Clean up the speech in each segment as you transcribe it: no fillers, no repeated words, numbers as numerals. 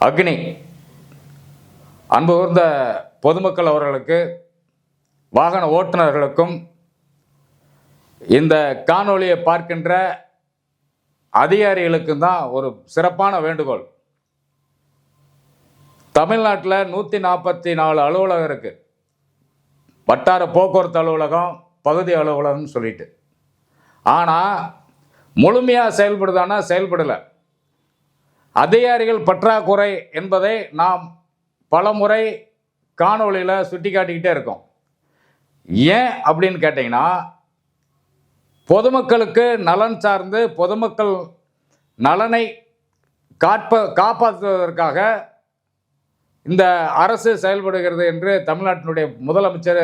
அக்னி அன்பு கூர்ந்த பொதுமக்கள் அவர்களுக்கு, வாகன ஓட்டுநர்களுக்கும், இந்த காணொளியை பார்க்கின்ற அதிகாரிகளுக்கும் தான் ஒரு சிறப்பான வேண்டுகோள். தமிழ்நாட்டில் 144 அலுவலகம் இருக்குது. வட்டார போக்குவரத்து அலுவலகம், பகுதி அலுவலகம்னு சொல்லிட்டு. ஆனால் முழுமையாக செயல்படுதானா? செயல்படலை. அதிகாரிகள் பற்றாக்குறை என்பதை நாம் பல முறை காணொளியில் சுட்டி காட்டிக்கிட்டே இருக்கோம். ஏன் அப்படின்னு கேட்டிங்கன்னா, பொதுமக்களுக்கு நலன் சார்ந்து பொதுமக்கள் நலனை காப்பாற்றுவதற்காக இந்த அரசு செயல்படுகிறது என்று தமிழ்நாட்டினுடைய முதலமைச்சர்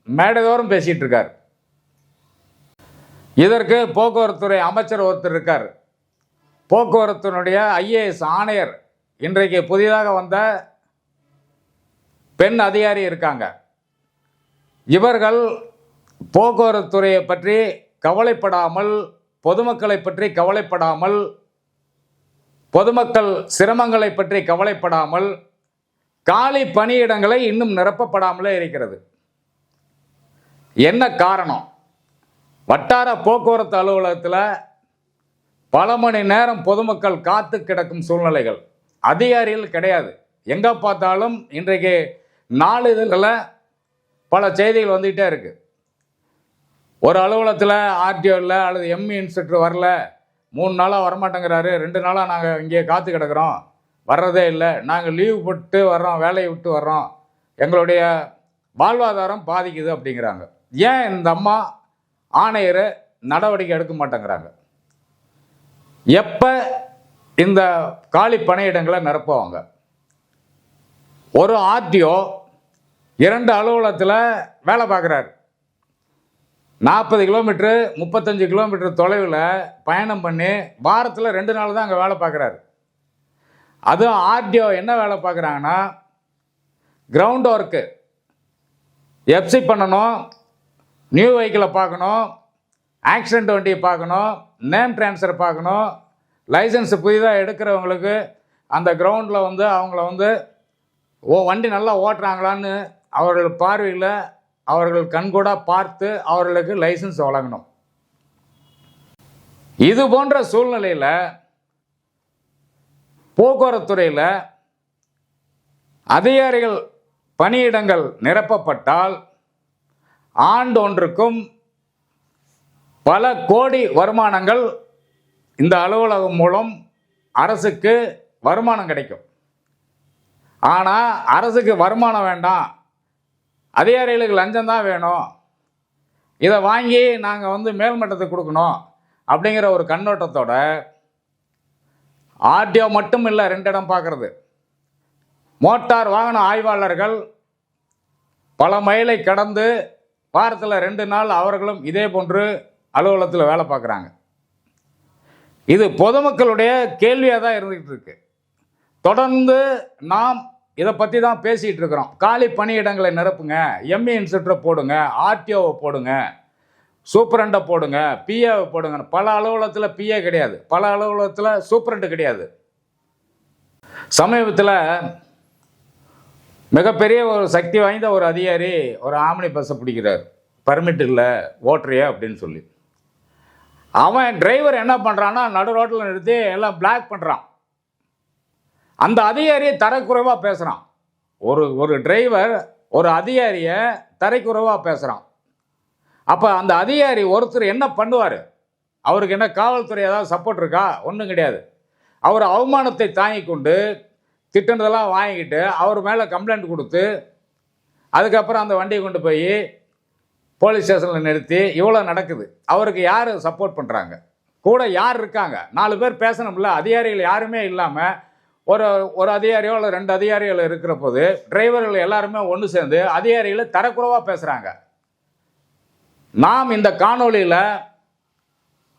மேடைதோறும் பேசிகிட்டு இருக்கார். இதற்கு போக்குவரத்துறை அமைச்சர் ஒருத்தர் இருக்கார். போக்குவரத்தினுடைய IAS ஆணையர், இன்றைக்கு புதிதாக வந்த பெண் அதிகாரி இருக்காங்க. இவர்கள் போக்குவரத்துறையை பற்றி கவலைப்படாமல், பொதுமக்களை பற்றி கவலைப்படாமல், பொதுமக்கள் சிரமங்களை பற்றி கவலைப்படாமல், காலி பணியிடங்களை இன்னும் நிரப்பப்படாமலே இருக்கிறது. என்ன காரணம்? வட்டார போக்குவரத்து அலுவலகத்தில் பல மணி நேரம் பொதுமக்கள் காத்து கிடக்கும் சூழ்நிலைகள். அதிகாரிகள் கிடையாது. எங்கே பார்த்தாலும் இன்றைக்கு நாளிதழில் பல செய்திகள் வந்துகிட்டே இருக்குது. ஒரு அலுவலகத்தில் RTO இல்லை அல்லது ME இன்ஸ்பெக்டர் வரல, 3 நாளாக வரமாட்டேங்கிறாரு, 2 நாளாக நாங்கள் இங்கே காத்து கிடக்கிறோம், வர்றதே இல்லை, நாங்கள் லீவு போட்டு வர்றோம், வேலையை விட்டு வர்றோம், எங்களுடைய வாழ்வாதாரம் பாதிக்குது அப்படிங்கிறாங்க. ஏன் இந்த அம்மா ஆணையர் நடவடிக்கை எடுக்க மாட்டேங்கிறாங்க? எப்போ இந்த காலி பணியிடங்களை நிரப்புவாங்க? ஒரு RTO 2 அலுவலகத்தில் வேலை பார்க்குறாரு. 40 கிலோமீட்டரு 35 கிலோமீட்டர் தொலைவில் பயணம் பண்ணி வாரத்தில் 2 நாள் தான் அங்கே வேலை பார்க்குறாரு. அதுவும் RTO என்ன வேலை பார்க்குறாங்கன்னா, கிரவுண்ட் ஒர்க்கு, FC பண்ணணும், நியூ வெஹிக்கிளை பார்க்கணும், ஆக்சிடென்ட் வண்டியை பார்க்கணும், நேம் டிரான்ஸ்ஃபர் பார்க்கணும், லைசன்ஸ் புதிதாக எடுக்கிறவங்களுக்கு அந்த கிரவுண்டில் அவங்கள வண்டி நல்லா ஓட்டுறாங்களான்னு அவர்கள் பார்வையில் அவர்கள் கண்கூட பார்த்து அவர்களுக்கு லைசன்ஸ் வழங்கணும். இது போன்ற சூழ்நிலையில் போக்குவரத்துறையில் அதிகாரிகள் பணியிடங்கள் நிரப்பப்பட்டால் ஆண்டொன்றுக்கும் பல கோடி வருமானங்கள் இந்த அலுவலகம் மூலம் அரசுக்கு வருமானம் கிடைக்கும். ஆனால் அரசுக்கு வருமானம் வேண்டாம், அதிகாரிகளுக்கு லஞ்சம் தான் வேணும், இதை வாங்கி நாங்கள் மேல்மட்டத்துக்கு கொடுக்கணும் அப்படிங்கிற ஒரு கண்ணோட்டத்தோட RTO மட்டும் இல்லை, 2 இடம் பார்க்குறது. மோட்டார் வாகன ஆய்வாளர்கள் பல மைலை கடந்து வாரத்தில் 2 நாள் அவர்களும் இதே போன்று அலுவலகத்தில் வேலை பார்க்குறாங்க. இது பொதுமக்களுடைய கேள்வியாக தான் இருந்துகிட்டு இருக்கு. தொடர்ந்து நாம் இதை பற்றி தான் பேசிகிட்டு இருக்கிறோம். காலி பணியிடங்களை நிரப்புங்க, ME இன்ஸ்பெக்டரை போடுங்க, RTOவை போடுங்க, சூப்பரண்டை போடுங்க, PAவை போடுங்க. பல அலுவலகத்தில் PA கிடையாது, பல அலுவலகத்தில் சூப்பரண்டு கிடையாது. சமீபத்தில் மிகப்பெரிய ஒரு சக்தி வாய்ந்த ஒரு அதிகாரி ஒரு ஆம்னி பஸ்ஸை பிடிக்கிறார். பர்மிட் இல்லை, ஓட்டுறியா அப்படின்னு சொல்லி. அவன் டிரைவர் என்ன பண்ணுறான்னா, நடு ரோட்டில் நிறுத்தி எல்லாம் பிளாக் பண்ணுறான். அந்த அதிகாரியை தரக்குறைவாக பேசுகிறான். ஒரு டிரைவர் ஒரு அதிகாரியை தரைக்குறைவாக பேசுகிறான். அப்போ அந்த அதிகாரி ஒருத்தர் என்ன பண்ணுவார்? அவருக்கு என்ன காவல்துறை ஏதாவது சப்போர்ட் இருக்கா? ஒன்றும் கிடையாது. அவர் அவமானத்தை தாங்கி கொண்டு திட்டுனதெல்லாம் வாங்கிக்கிட்டு அவர் மேலே கம்ப்ளைண்ட் கொடுத்து அதுக்கப்புறம் அந்த வண்டியை கொண்டு போய் போலீஸ் ஸ்டேஷனில் நிறுத்தி இவ்வளோ நடக்குது. அவருக்கு யார் சப்போர்ட் பண்ணுறாங்க? கூட யார் இருக்காங்க? 4 பேர் பேசணும்ல. அதிகாரிகள் யாருமே இல்லாமல் ஒரு அதிகாரியோ இல்லை 2 அதிகாரிகள் இருக்கிற போது டிரைவர்கள் எல்லாருமே ஒன்று சேர்ந்து அதிகாரிகளை தரக்குறைவாக பேசுகிறாங்க. நாம் இந்த காணொளியில்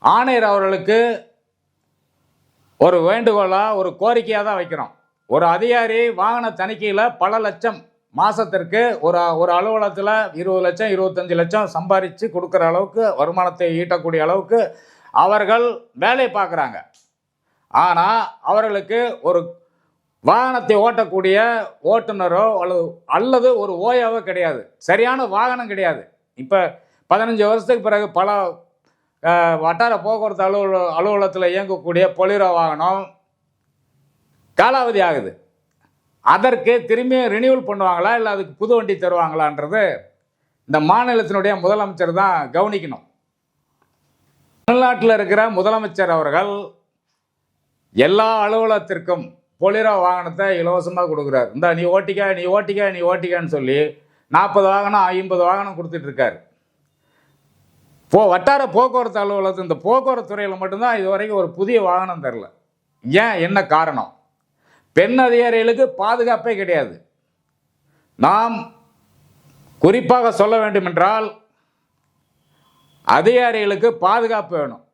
ஆணையர் அவர்களுக்கு ஒரு வேண்டுகோளாக, ஒரு கோரிக்கையாக தான் வைக்கிறோம். ஒரு அதிகாரி வாகன தணிக்கையில் பல லட்சம் மாதத்திற்கு ஒரு அலுவலகத்தில் 20 லட்சம் 25 லட்சம் சம்பாதிச்சு கொடுக்குற அளவுக்கு வருமானத்தை ஈட்டக்கூடிய அளவுக்கு அவர்கள் வேலை பார்க்குறாங்க. ஆனால் அவர்களுக்கு ஒரு வாகனத்தை ஓட்டக்கூடிய ஓட்டுநரோ அல்லது ஒரு ஓயாவோ கிடையாது. சரியான வாகனம் கிடையாது. இப்போ 15 வருஷத்துக்கு பிறகு பல வட்டார போக்குவரத்து அலுவலகத்தில் இயங்கக்கூடிய பொலிரோ வாகனம் காலாவதி ஆகுது. அதற்கு திரும்பியும் ரினியூவல் பண்ணுவாங்களா, இல்லை அதுக்கு புது வண்டி தருவாங்களான்றது இந்த மாநிலத்தினுடைய முதலமைச்சர் தான் கவனிக்கணும். தமிழ்நாட்டில் இருக்கிற முதலமைச்சர் அவர்கள் எல்லா அலுவலகத்திற்கும் பொலிரோ வாகனத்தை இலவசமாக கொடுக்குறாரு. இந்த நீ ஓட்டிக்கன்னு சொல்லி 40 வாகனம் 50 வாகனம் கொடுத்துட்ருக்காரு. வட்டார போக்குவரத்து அலுவலகத்து இந்த போக்குவரத்து துறையில் மட்டும்தான் இது வரைக்கும் ஒரு புதிய வாகனம் தரல. ஏன், என்ன காரணம்? பெண் அதிகாரிகளுக்கு பாதுகாப்பே கிடையாது. நாம் குறிப்பாக சொல்ல வேண்டுமென்றால் அதிகாரிகளுக்கு பாதுகாப்பு வேணும்.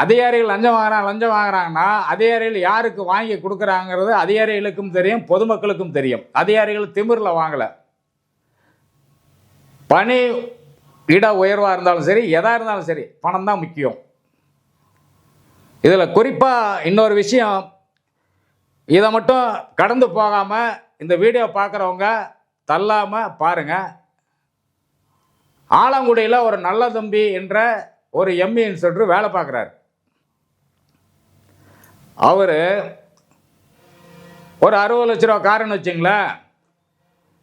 அதிகாரிகள் லஞ்சம் வாங்குறாங்கன்னா அதிகாரிகள் யாருக்கு வாங்கி கொடுக்குறாங்கிறது அதிகாரிகளுக்கும் தெரியும், பொதுமக்களுக்கும் தெரியும். அதிகாரிகள் திமிரில் வாங்கலை. பணி இட உயர்வாக இருந்தாலும் சரி, எதாக இருந்தாலும் சரி, பணம் தான் முக்கியம். இதில் குறிப்பாக இன்னொரு விஷயம், இதை மட்டும் கடந்து போகாமல் இந்த வீடியோ பார்க்குறவங்க தள்ளாமல் பாருங்கள். ஆலங்குடியில் ஒரு நல்ல தம்பி என்ற ஒரு எம்இ இன்ஸ்பெக்டர் வேலை பார்க்குறாரு. அவர் ஒரு 60 லட்ச ரூபா காருன்னு வச்சுங்களேன்.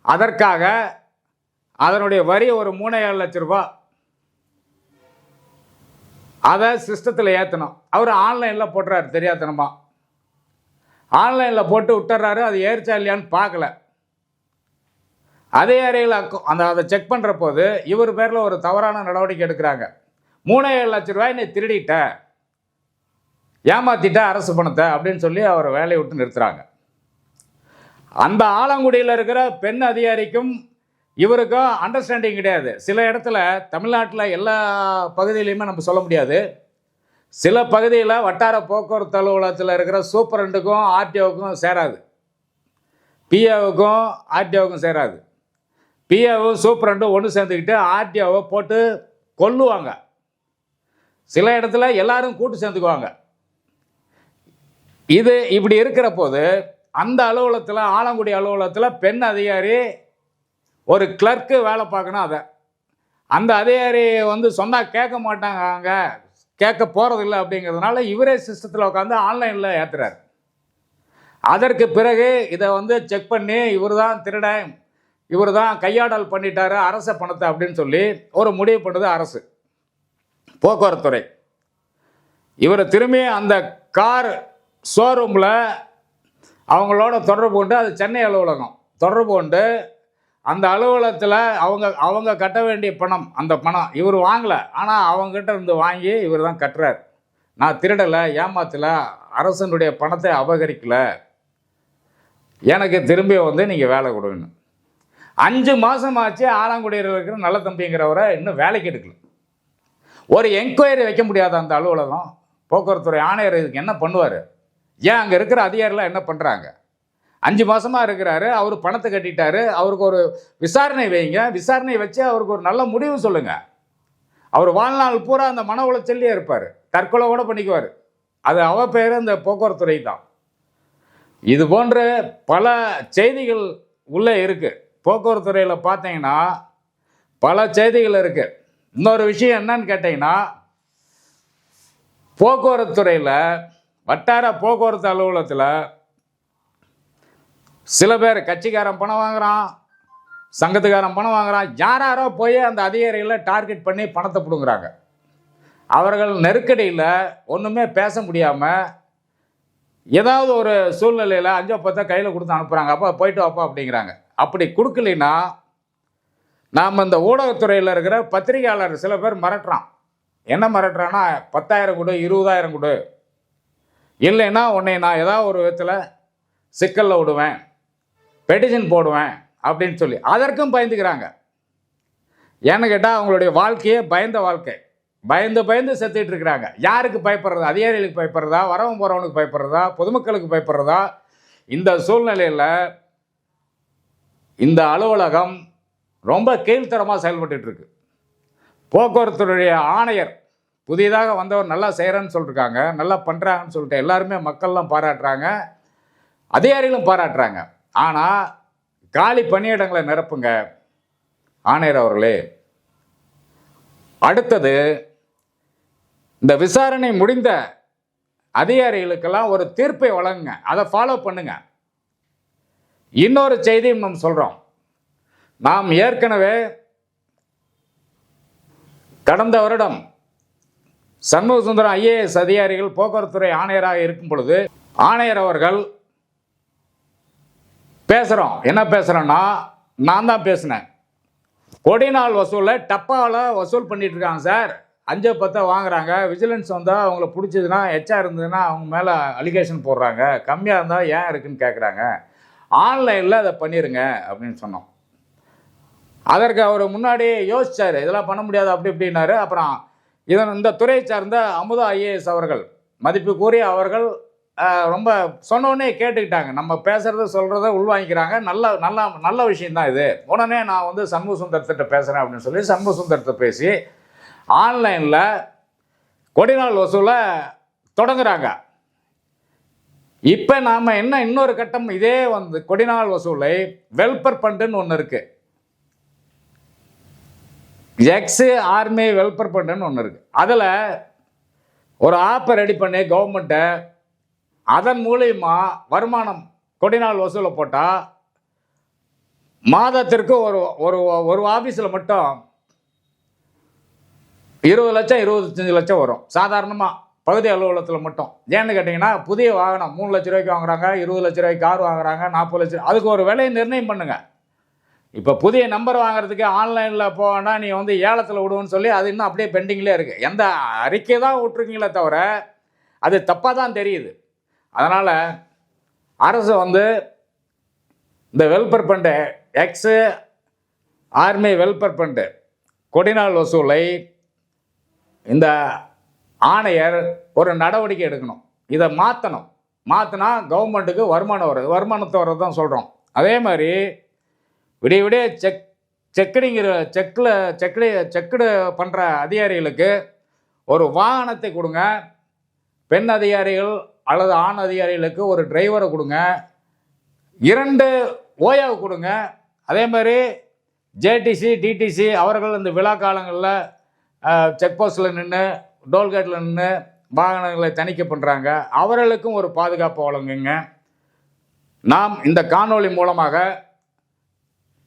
அதற்காக அதனுடைய வரி ஒரு 3-7 லட்ச ரூபா. அதை சிஸ்டத்தில் ஏற்றணும். அவர் ஆன்லைனில் போட்டுறாரு தெரியாதனமா. ஆன்லைனில் போட்டு விட்டுறாரு. அது ஏறிச்சா இல்லையான்னு பார்க்கல. அதே அறையில் அதை செக் பண்ணுற போது இவர் பேரில் ஒரு தவறான நடவடிக்கை எடுக்கிறாங்க. 3-7 லட்ச ரூபாய் நீ திருடிட்ட, ஏமாத்திட்ட அரசு பணத்தை அப்படின்னு சொல்லி அவரை வேலையை விட்டு நிறுத்துறாங்க. அந்த ஆலங்குடியில் இருக்கிற பெண் அதிகாரிக்கும் இவருக்கும் அண்டர்ஸ்டாண்டிங் கிடையாது. சில இடத்துல தமிழ்நாட்டில் எல்லா பகுதியிலையுமே நம்ம சொல்ல முடியாது. சில பகுதியில் வட்டார போக்குவரத்து அலுவலகத்தில் இருக்கிற சூப்பரண்டுக்கும் ஆர்டிஓவுக்கும் சேராது, பிஏவுக்கும் ஆர்டிஓவுக்கும் சேராது. பிஏவும் சூப்பரண்டும் ஒன்று சேர்ந்துக்கிட்டு ஆர்டிஓவை போட்டு கொல்லுவாங்க. சில இடத்துல எல்லாரும் கூட்டு சேர்ந்துக்குவாங்க. இது இப்படி இருக்கிற போது அந்த அலுவலகத்தில், ஆலங்குடி அலுவலகத்தில் பெண் அதிகாரி ஒரு கிளர்க்கு வேலை பார்க்கணும். அந்த அதிகாரி சொன்னால் கேட்க மாட்டாங்க, கேட்க போகிறதில்லை அப்படிங்கிறதுனால இவரே சிஸ்டத்தில் உட்காந்து ஆன்லைனில் ஏற்றுறாரு. அதற்கு பிறகு இதை செக் பண்ணி இவர் தான் திருடன், இவர் தான் கையாடல் பண்ணிட்டாரு அரச பணத்தை அப்படின்னு சொல்லி ஒரு முடிவு பண்ணுது அரசு போக்குவரத்துறை. இவர் திரும்பி அந்த கார் ஷோரூமில் அவங்களோட தொடர்பு கொண்டு, அது சென்னை அலுவலகம், தொடர்பு கொண்டு அந்த அலுவலகத்தில் அவங்க கட்ட வேண்டிய பணம், அந்த பணம் இவர் வாங்கலை, ஆனால் அவங்ககிட்ட இருந்து வாங்கி இவர் தான் கட்டுறார். நான் திருடலை, ஏமாத்தலை, அரசனுடைய பணத்தை அபகரிக்கலை, எனக்கு திரும்பி நீங்கள் வேலை கொடுங்க. 5 மாதம் ஆச்சு ஆலங்குடியில் இருக்கிற நல்ல தம்பிங்கிறவரை இன்னும் வேலைக்கு எடுக்கல. ஒரு என்கொயரி வைக்க முடியாத அந்த அலுவலகம், போக்குவரத்துறை ஆணையர் இதுக்கு என்ன பண்ணுவார்? ஏன் அங்கே இருக்கிற அதிகாரிலாம் என்ன பண்ணுறாங்க? 5 மாதமாக இருக்கிறாரு, அவர் பணத்தை கட்டிட்டாரு, அவருக்கு ஒரு விசாரணை வைங்க, விசாரணை வச்சு அவருக்கு ஒரு நல்ல முடிவு சொல்லுங்கள். அவர் வாழ்நாள் பூரா அந்த மன உளைச்சல்லே இருப்பார், தற்கொலை கூட பண்ணிக்குவார். அது அவ பேர் அந்த போக்குவரத்துறை தான். இது போன்ற பல செய்திகள் உள்ளே இருக்குது. போக்குவரத்துறையில் பார்த்தீங்கன்னா பல செய்திகள் இருக்குது. இன்னொரு விஷயம் என்னன்னு கேட்டிங்கன்னா, போக்குவரத்துறையில் வட்டார போக்குவரத்து அலுவலகத்தில் சில பேர் கட்சிக்காரன் பணம் வாங்குறான், சங்கத்துக்காரன் பணம் வாங்குறான், யாரோ போய் அந்த அதிகாரிகளை டார்கெட் பண்ணி பணத்தை பிடுங்குறாங்க. அவர்கள் நெருக்கடியில் ஒன்றுமே பேச முடியாமல் ஏதாவது ஒரு சூழ்நிலையில் 5-10 கையில் கொடுத்து அனுப்புகிறாங்க. அப்போ போயிட்டு வாப்பா அப்படிங்கிறாங்க. அப்படி கொடுக்கலைன்னா நாம் இந்த ஊடகத்துறையில் இருக்கிற பத்திரிகையாளர் சில பேர் மிரட்டுறான். என்ன மிரட்டுறான்னா, 10,000 கொடு, 20,000 கொடு, இல்லைன்னா உன்னை நான் ஏதாவது ஒரு விதத்தில் சிக்கலில் விடுவேன், பெட்டிஷன் போடுவேன் அப்படின்னு சொல்லி அதற்கும் பயந்துக்கிறாங்க. ஏன்னு கேட்டால் அவங்களுடைய வாழ்க்கையே பயந்த வாழ்க்கை. பயந்து செத்துட்டு இருக்கிறாங்க. யாருக்கு பயப்படுறது? அதிகாரிகளுக்கு பயப்படுறதா, வரவன் போகிறவனுக்கு பயப்படுறதா, பொதுமக்களுக்கு பயப்படுறதா? இந்த சூழ்நிலையில் இந்த அலுவலகம் ரொம்ப கீழ்த்தரமாக செயல்பட்டு இருக்கு. போக்குவரத்துடைய ஆணையர் புதிதாக வந்தவர் நல்லா செய்கிறேன்னு சொல்லியிருக்காங்க, நல்லா பண்ணுறாங்கன்னு சொல்லிட்டு எல்லாருமே மக்கள்லாம் பாராட்டுறாங்க. அதிகாரிகளும் பாராட்டுறாங்க. ஆனால் காலி பணியிடங்களை நிரப்புங்க ஆணையர் அவர்களே. அடுத்தது, இந்த விசாரணை முடிந்த அதிகாரிகளுக்கெல்லாம் ஒரு தீர்ப்பை வழங்குங்க, அதை ஃபாலோ பண்ணுங்க. இன்னொரு செய்தியும் நாம் சொல்கிறோம். நாம் ஏற்கனவே கடந்த வருடம் சண்முக சுந்தரம் IAS அதிகாரிகள் போக்குவரத்துறை ஆணையராக இருக்கும் பொழுது ஆணையர் அவர்கள் பேசுகிறோம். என்ன பேசுகிறோன்னா, நான் தான் பேசினேன். கொடிநாள் வசூலில் டப்பாவில் வசூல் பண்ணிட்டு இருக்காங்க சார். 5-10 வாங்குறாங்க. விஜிலன்ஸ் வந்தால் அவங்கள பிடிச்சதுன்னா, எச்சா இருந்ததுன்னா அவங்க மேலே அலிகேஷன் போடுறாங்க. கம்மியாக இருந்தால் ஏன் இருக்குன்னு கேட்குறாங்க. ஆன்லைனில் அதை பண்ணிடுங்க அப்படின்னு சொன்னோம். அதற்கு அவர் முன்னாடி யோசிச்சார், இதெல்லாம் பண்ண முடியாது அப்படி இப்படின்னாரு. அப்புறம் இந்த துறையை சார்ந்த அமுதா IAS அவர்கள், மதிப்புக்குரிய அவர்கள், ரொம்ப சொன்னோடனே கேட்டுக்கிட்டாங்க. நம்ம பேசுகிறத சொல்கிறத உள்வாங்கிக்கிறாங்க. நல்ல விஷயந்தான் இது. உடனே நான் வந்து சண்முக சுந்தரத்திட்ட பேசுகிறேன் அப்படின்னு சொல்லி சண்முக சுந்தரத்தை பேசி ஆன்லைனில் கொடிநாள் வசூலை தொடங்குறாங்க. இப்போ நாம் என்ன இன்னொரு கட்டம், இதே வந்து கொடிநாள் வசூலை வெல்பர் ஃபண்டுன்னு ஒன்று இருக்குது. எக்ஸ் ஆர்மி வெல்பர் ஃபண்டுன்னு ஒன்று இருக்குது. அதில் ஒரு ஆப்பை ரெடி பண்ணி கவர்மெண்ட்டை, அதன் மூலியமா வருமானம் கொடிநாள் வசூலை போட்டால் மாதத்திற்கு ஒரு ஆஃபீஸில் மட்டும் 20 லட்சம் 25 லட்சம் வரும். சாதாரணமாக பகுதி அலுவலகத்தில் மட்டும். ஏன்னு கேட்டிங்கன்னா, புதிய வாகனம் 3 லட்ச ரூபாய்க்கு வாங்குறாங்க, 20 லட்ச ரூபாய்க்கு கார் வாங்குறாங்க, 40 லட்சம். அதுக்கு ஒரு விலையை நிர்ணயம் பண்ணுங்க. இப்போ புதிய நம்பர் வாங்குறதுக்கு ஆன்லைனில் போவேன்னா நீ வந்து ஏலத்தில் விடுவோன்னு சொல்லி அது இன்னும் அப்படியே பெண்டிங்லேயே இருக்குது. எந்த அறிக்கை தான் விட்ருக்கீங்களே தவிர அது தப்பாக தான் தெரியுது. அதனால் அரசு வந்து இந்த welfare fund, x army welfare fund கொடிநாள் வசூலை இந்த ஆணையர் ஒரு நடவடிக்கை எடுக்கணும். இதை மாற்றினா கவர்மெண்ட்டுக்கு வருமானம் வருது. வருமானத்தை வர்றது தான் சொல்கிறோம். அதே மாதிரி விடிய செக்குடு பண்ணுற அதிகாரிகளுக்கு ஒரு வாகனத்தை கொடுங்க. பெண் அதிகாரிகள் அல்லது ஆண் அதிகாரிகளுக்கு ஒரு டிரைவரை கொடுங்க. 2 ஓயாவை கொடுங்க. அதே மாதிரி JTC DTC அவர்கள் இந்த விழா காலங்களில் செக் போஸ்ட்டில் நின்று, டோல்கேட்டில் நின்று வாகனங்களை தணிக்கை பண்ணுறாங்க. அவர்களுக்கும் ஒரு பாதுகாப்பு வழங்குங்க. நாம் இந்த காணொளி மூலமாக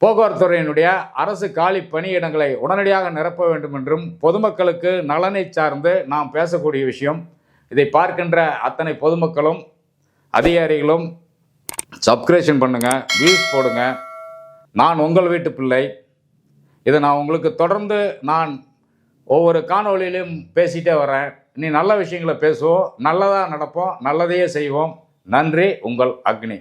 போக்குவரத்துறையினுடைய அரசு காலி பணியிடங்களை உடனடியாக நிரப்ப வேண்டும் என்றும் பொதுமக்களுக்கு நலனை சார்ந்து நாம் பேசக்கூடிய விஷயம். இதை பார்க்கின்ற அத்தனை பொதுமக்களும் அதிகாரிகளும் சப்ஸ்கிரிப்ஷன் பண்ணுங்கள், வியூஸ் போடுங்க. நான் உங்கள் வீட்டு பிள்ளை. இதை நான் உங்களுக்கு தொடர்ந்து ஒவ்வொரு காணொளியிலும் பேசிகிட்டே வரேன். நீ நல்ல விஷயங்களை பேசுவோம், நல்லதாக நடப்போம், நல்லதையே செய்வோம். நன்றி. உங்கள் அக்னி.